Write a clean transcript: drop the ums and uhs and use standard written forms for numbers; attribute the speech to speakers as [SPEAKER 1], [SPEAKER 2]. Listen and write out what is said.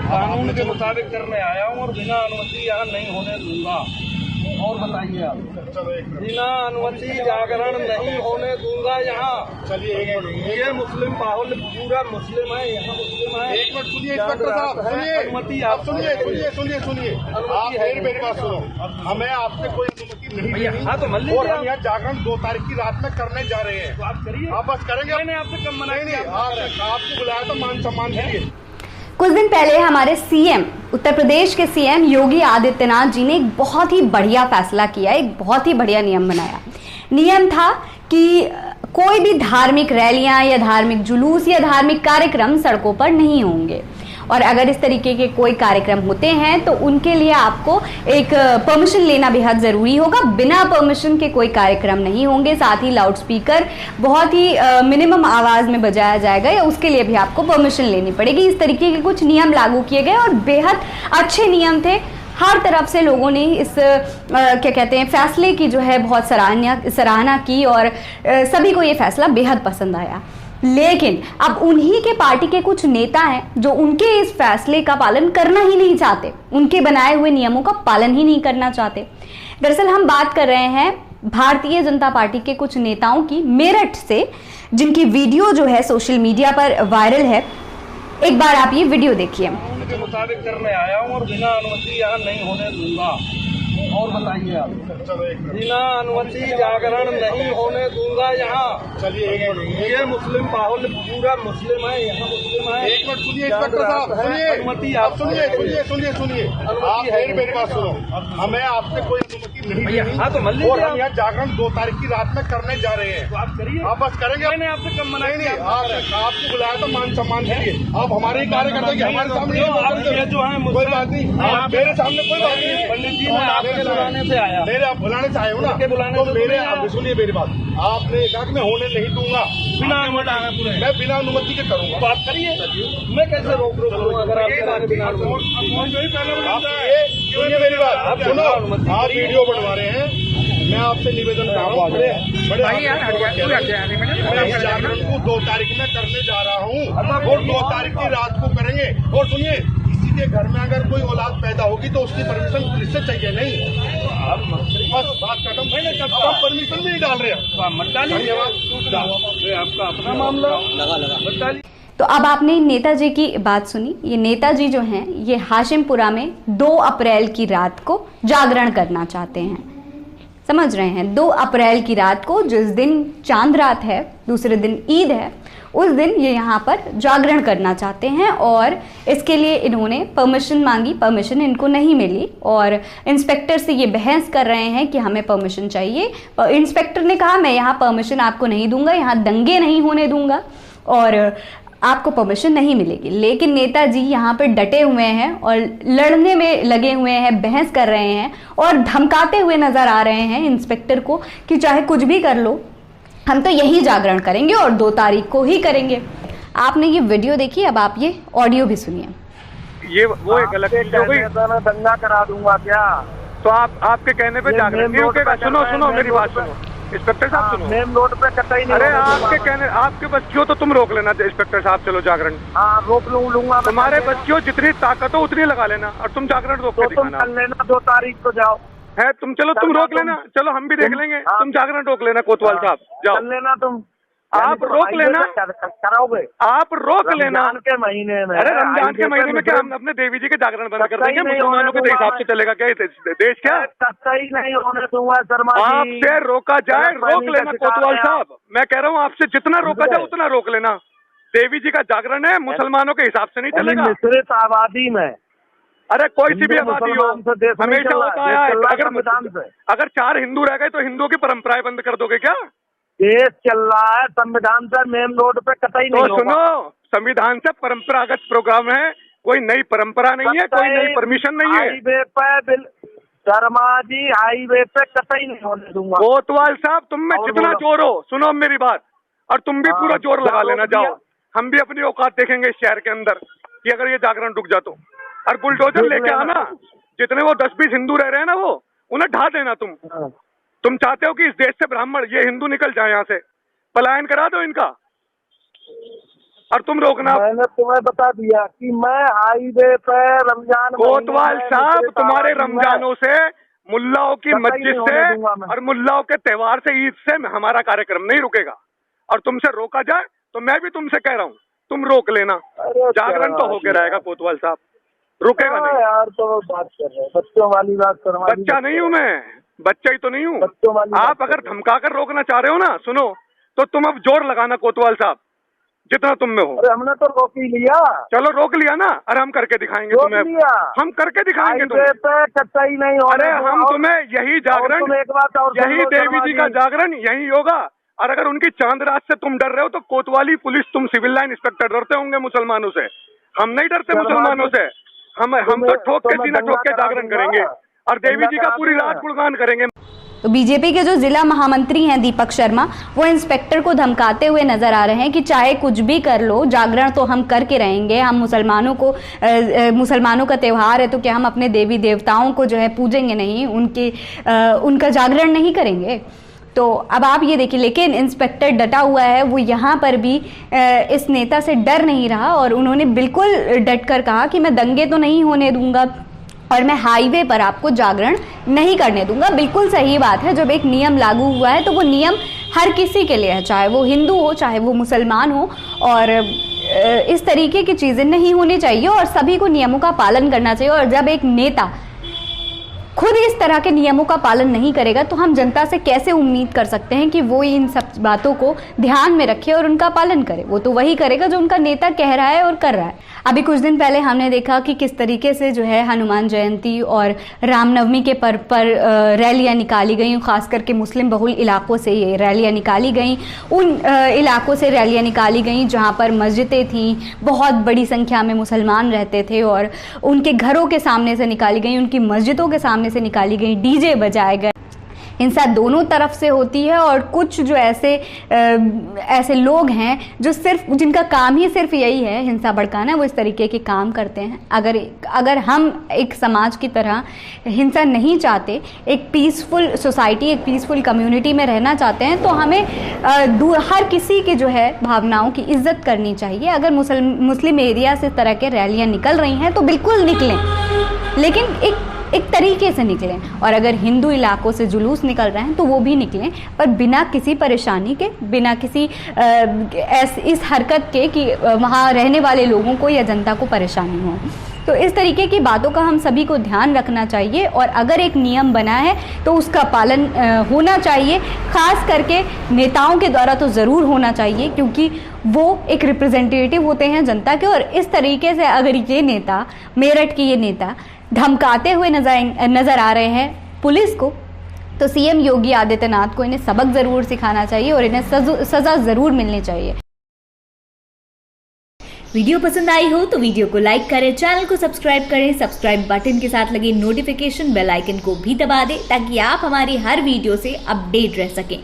[SPEAKER 1] कानून के मुताबिक करने आया हूँ और बिना अनुमति यहाँ नहीं होने दूंगा। और बताइए आप, बिना अनुमति जागरण नहीं होने दूंगा यहाँ।
[SPEAKER 2] चलिए
[SPEAKER 1] ये मुस्लिम माहौल पूरा मुस्लिम है, यहाँ मुस्लिम है।
[SPEAKER 2] एक मिनट सुनिए इंस्पेक्टर साहब, सुनिए
[SPEAKER 1] अनुमति आप
[SPEAKER 2] सुनिए आप मेरी बात सुनो। हमें आपसे कोई अनुमति नहीं मिली
[SPEAKER 1] हाँ तो
[SPEAKER 2] और हम यहाँ जागरण 2 तारीख की रात में करने जा रहे हैं।
[SPEAKER 1] तो आप करिए,
[SPEAKER 2] आप बस करेंगे।
[SPEAKER 1] मैंने आपसे कम मना
[SPEAKER 2] नहीं, आपको बुलाया था मान सम्मान के लिए।
[SPEAKER 3] कुछ दिन पहले हमारे सीएम, उत्तर प्रदेश के सीएम योगी आदित्यनाथ जी ने एक बहुत ही बढ़िया फैसला किया, एक बहुत ही बढ़िया नियम बनाया। नियम था कि कोई भी धार्मिक रैलियां या धार्मिक जुलूस या धार्मिक कार्यक्रम सड़कों पर नहीं होंगे, और अगर इस तरीके के कोई कार्यक्रम होते हैं तो उनके लिए आपको एक परमिशन लेना बेहद ज़रूरी होगा। बिना परमिशन के कोई कार्यक्रम नहीं होंगे। साथ ही लाउड स्पीकर बहुत ही मिनिमम आवाज़ में बजाया जाएगा या उसके लिए भी आपको परमिशन लेनी पड़ेगी। इस तरीके के कुछ नियम लागू किए गए और बेहद अच्छे नियम थे। हर तरफ से लोगों ने इस क्या कहते हैं फैसले की जो है बहुत सराहना की और सभी को ये फैसला बेहद पसंद आया। लेकिन अब उन्हीं के पार्टी के कुछ नेता हैं जो उनके इस फैसले का पालन करना ही नहीं चाहते, उनके बनाए हुए नियमों का पालन ही नहीं करना चाहते। दरअसल हम बात कर रहे हैं भारतीय जनता पार्टी के कुछ नेताओं की, मेरठ से, जिनकी वीडियो जो है सोशल मीडिया पर वायरल है। एक बार आप ये वीडियो देखिए।
[SPEAKER 1] कानून के मुताबिक करने आया हूँ और बिना अनुमति यहाँ नहीं होने दूंगा। और बताइए आप, बिना अनुमति जागरण नहीं होने दूंगा यहाँ।
[SPEAKER 2] चलिए
[SPEAKER 1] ये मुस्लिम माहौल पूरा मुस्लिम है, यहाँ मुस्लिम है।
[SPEAKER 2] एक मिनट सुनिए इंस्पेक्टर साहब,
[SPEAKER 1] अनुमति आप
[SPEAKER 2] सुनिए आप मेरी बात सुनो। हमें आपसे कोई अनुमति नहीं मिली
[SPEAKER 1] हाँ तो मल्ली
[SPEAKER 2] और हम यहाँ जागरण 2 तारीख की रात में करने जा रहे हैं।
[SPEAKER 1] तो आप करिए,
[SPEAKER 2] आप बस करेंगे।
[SPEAKER 1] मैंने आपसे कम मना
[SPEAKER 2] नहीं, आपको बुलाया था मान सम्मान के लिए। आप हमारे ही कार्यकर्ता की हमारे सामने
[SPEAKER 1] जो है
[SPEAKER 2] कोई बात नहीं, मेरे सामने कोई बात नहीं।
[SPEAKER 1] पंडित जी मैं आपके बुलाने से आया,
[SPEAKER 2] मेरे आप बुलाने से आए हो ना,
[SPEAKER 1] बुलाने
[SPEAKER 2] तो
[SPEAKER 1] से
[SPEAKER 2] मेरे आप सुनिए मेरी बात। आपने कहा कि मैं होने नहीं दूंगा,
[SPEAKER 1] बिना अनुमति
[SPEAKER 2] मैं बिना अनुमति के करूंगा।
[SPEAKER 1] बात करिए, मैं कैसे रोक करूँ अगर आप बिना
[SPEAKER 2] सुनिए मेरी बात, आप सुनो, आप वीडियो बनवा रहे हैं। मैं आपसे निवेदन कर रहा हूँ, मैं इस जागरण को 2 तारीख में करने जा रहा हूँ और 2 तारीख की रात को करेंगे। और सुनिए, किसी के घर में अगर कोई औलाद पैदा होगी तो उसकी परमिशन पुलिस से चाहिए नहीं। बस बात खत्म। मैंने कब परमिशन नहीं डाल रहे हैं, मत डालिए। धन्यवाद,
[SPEAKER 1] आपका अपना मामला मत डालिए।
[SPEAKER 3] तो अब आपने नेताजी की बात सुनी। ये नेताजी जो हैं ये हाशिमपुरा में 2 अप्रैल की रात को जागरण करना चाहते हैं। समझ रहे हैं, 2 अप्रैल की रात को, जिस दिन चांद रात है, दूसरे दिन ईद है, उस दिन ये यहाँ पर जागरण करना चाहते हैं और इसके लिए इन्होंने परमिशन मांगी। परमिशन इनको नहीं मिली और इंस्पेक्टर से ये बहस कर रहे हैं कि हमें परमिशन चाहिए। इंस्पेक्टर ने कहा मैं यहाँ परमिशन आपको नहीं दूंगा, यहाँ दंगे नहीं होने दूंगा और आपको परमिशन नहीं मिलेगी। लेकिन नेताजी यहाँ पर डटे हुए हैं और लड़ने में लगे हुए हैं, बहस कर रहे हैं और धमकाते हुए नजर आ रहे हैं इंस्पेक्टर को कि चाहे कुछ भी कर लो, हम तो यही जागरण करेंगे और 2 तारीख को ही करेंगे। आपने ये वीडियो देखी, अब आप ये ऑडियो भी सुनिए।
[SPEAKER 4] ये वो एक अलग चीज हो गई।
[SPEAKER 5] दंगा करा दूंगा क्या?
[SPEAKER 4] तो आपके कहने पे जागरण नहीं रुकेगा। सुनो मेरी बात सुनो इंस्पेक्टर साहब, सुनो।
[SPEAKER 5] मेन रोड पे कतई नहीं।
[SPEAKER 4] अरे आपके कहने, आपके बच्चियों तो तुम रोक लेना इंस्पेक्टर साहब, चलो जागरण।
[SPEAKER 5] हाँ रोक लूंगा।
[SPEAKER 4] तुम्हारे बच्चियों जितनी ताकत हो उतनी लगा लेना और तुम जागरण रोक के दिखाना।
[SPEAKER 5] तुम लेना 2 तारीख को जाओ
[SPEAKER 4] है, तुम चलो, तुम रोक लेना, चलो हम भी देख लेंगे। तुम जागरण रोक लेना कोतवाल साहब, जाओ
[SPEAKER 5] लेना। तुम
[SPEAKER 4] आप रोक लेना,
[SPEAKER 5] कराओगे
[SPEAKER 4] आप रोक लेना।
[SPEAKER 5] रमजान के महीने में,
[SPEAKER 4] अरे रमजान के महीने में क्या हम अपने देवी जी के जागरण बंद कर देंगे? मुसलमानों के हिसाब से चलेगा क्या देश? क्या
[SPEAKER 5] सही नहीं होने दूंगा शर्मा जी।
[SPEAKER 4] आपसे रोका जाए, रोक लेना कोतवाल साहब। मैं कह रहा हूँ आपसे जितना रोका जाए उतना रोक लेना। देवी जी का जागरण है, मुसलमानों के हिसाब से नहीं चलेगा।
[SPEAKER 5] मिश्रित आबादी में,
[SPEAKER 4] अरे कोई सी भी आबादी हो, हमेशा होता है। अगर 4 हिंदू रह गए तो हिंदुओं की परंपराएं बंद कर दोगे क्या?
[SPEAKER 5] देश चल रहा है संविधान से, मेन रोड पे कतई नहीं
[SPEAKER 4] तो सुनो, संविधान से परंपरागत प्रोग्राम है, कोई नई परंपरा नहीं है, कोई नई परमिशन नहीं है।
[SPEAKER 5] हाईवे पे शर्मा जी, हाईवे पे कतई नहीं होने दूंगा।
[SPEAKER 4] कोतवाल साहब, तुम में जितना जोर हो, सुनो मेरी बात, और तुम भी पूरा जोर लगा लेना। जाओ, हम भी अपनी औकात देखेंगे इस शहर के अंदर कि अगर ये जागरण रुक जा तो। और बुलडोजर लेके आना, जितने वो 10-20 हिंदू रह रहे हैं ना, वो उन्हें ढा देना। तुम चाहते हो कि इस देश से ब्राह्मण, ये हिंदू निकल जाए, यहाँ से पलायन करा दो इनका। और तुम रोकना।
[SPEAKER 5] मैंने तुम्हें बता दिया कि मैं हाईवे पे रमजान
[SPEAKER 4] कोतवाल साहब तुम्हारे रमजानों से, मुल्लाओं की मस्जिद से और मुल्लाओं के त्योहार से, ईद से हमारा कार्यक्रम नहीं रुकेगा। और तुमसे रोका जाए तो मैं भी तुमसे कह रहा हूँ तुम रोक लेना, जागरण तो होके रहेगा कोतवाल साहब, रुकेगा नहीं।
[SPEAKER 5] यार तो बात कर रहे हैं, बच्चों वाली बात करवा।
[SPEAKER 4] बच्चा नहीं हूँ मैं, बच्चा ही तो नहीं हूँ। आप अगर धमका कर रोकना चाह रहे हो ना, सुनो, तो तुम अब जोर लगाना कोतवाल साहब जितना तुम में हो।
[SPEAKER 5] अरे हमने तो रोक ही लिया।
[SPEAKER 4] चलो रोक लिया ना, अरे हम करके दिखाएंगे तुम्हें, हम करके दिखाएंगे तुम्हें।
[SPEAKER 5] कच्चाई नहीं हो।
[SPEAKER 4] अरे हम तुम्हें यही जागरण, यही देवी जी का जागरण यही होगा। और अगर उनकी चांद रात से तुम डर रहे हो तो कोतवाली पुलिस, तुम सिविल लाइन इंस्पेक्टर डरते होंगे मुसलमानों से। हम नहीं डरते मुसलमानों से, हम तो ठोक के सीना ठोक के जागरण करेंगे और देवी जी का पूरी रात गुणगान करेंगे।
[SPEAKER 3] तो बीजेपी के जो जिला महामंत्री हैं दीपक शर्मा, वो इंस्पेक्टर को धमकाते हुए नजर आ रहे हैं कि चाहे कुछ भी कर लो, जागरण तो हम करके रहेंगे। हम मुसलमानों का त्यौहार है तो क्या हम अपने देवी देवताओं को जो है पूजेंगे नहीं, उनका जागरण नहीं करेंगे? तो अब आप ये देखिए, लेकिन इंस्पेक्टर डटा हुआ है। वो यहाँ पर भी इस नेता से डर नहीं रहा और उन्होंने बिल्कुल डट कर कहा कि मैं दंगे तो नहीं होने दूंगा और मैं हाईवे पर आपको जागरण नहीं करने दूंगा। बिल्कुल सही बात है, जब एक नियम लागू हुआ है तो वो नियम हर किसी के लिए है, चाहे वो हिंदू हो चाहे वो मुसलमान हो। और इस तरीके की चीज़ें नहीं होनी चाहिए और सभी को नियमों का पालन करना चाहिए। और जब एक नेता खुद इस तरह के नियमों का पालन नहीं करेगा तो हम जनता से कैसे उम्मीद कर सकते हैं कि वो इन सब बातों को ध्यान में रखे और उनका पालन करे? वो तो वही करेगा जो उनका नेता कह रहा है और कर रहा है। अभी कुछ दिन पहले हमने देखा कि किस तरीके से जो है हनुमान जयंती और रामनवमी के पर्व पर रैलियां निकाली गई, खास करके मुस्लिम बहुल इलाकों से ये रैलियां निकाली गई। उन इलाकों से रैलियां निकाली गई जहां पर मस्जिदें थीं, बहुत बड़ी संख्या में मुसलमान रहते थे और उनके घरों के सामने से निकाली गई, उनकी मस्जिदों के सामने से निकाली गई, डीजे बजाए गए। हिंसा दोनों तरफ से होती है और कुछ जो ऐसे लोग हैं जो जिनका काम ही सिर्फ यही है हिंसा भड़काना, वो इस तरीके के काम करते हैं। अगर हम एक समाज की तरह हिंसा नहीं चाहते, एक पीसफुल सोसाइटी, एक पीसफुल कम्युनिटी में रहना चाहते हैं, तो हमें हर किसी की जो है भावनाओं की इज्जत करनी चाहिए। अगर मुस्लिम एरिया से इस तरह के रैलियां निकल रही हैं तो बिल्कुल निकलें, लेकिन एक तरीके से निकलें। और अगर हिंदू इलाकों से जुलूस निकल रहे हैं तो वो भी निकलें, पर बिना किसी परेशानी के, बिना किसी इस हरकत के कि वहाँ रहने वाले लोगों को या जनता को परेशानी हो। तो इस तरीके की बातों का हम सभी को ध्यान रखना चाहिए और अगर एक नियम बना है तो उसका पालन होना चाहिए। खास करके नेताओं के द्वारा तो ज़रूर होना चाहिए, क्योंकि वो एक रिप्रेजेंटेटिव होते हैं जनता के। और इस तरीके से अगर ये नेता, मेरठ के ये नेता धमकाते हुए नजर आ रहे हैं पुलिस को, तो सीएम योगी आदित्यनाथ को इन्हें सबक ज़रूर सिखाना चाहिए और इन्हें सज़ा ज़रूर मिलनी चाहिए।
[SPEAKER 6] वीडियो पसंद आई हो तो वीडियो को लाइक करें, चैनल को सब्सक्राइब करें, सब्सक्राइब बटन के साथ लगे नोटिफिकेशन बेल आइकन को भी दबा दें ताकि आप हमारी हर वीडियो से अपडेट रह सकें।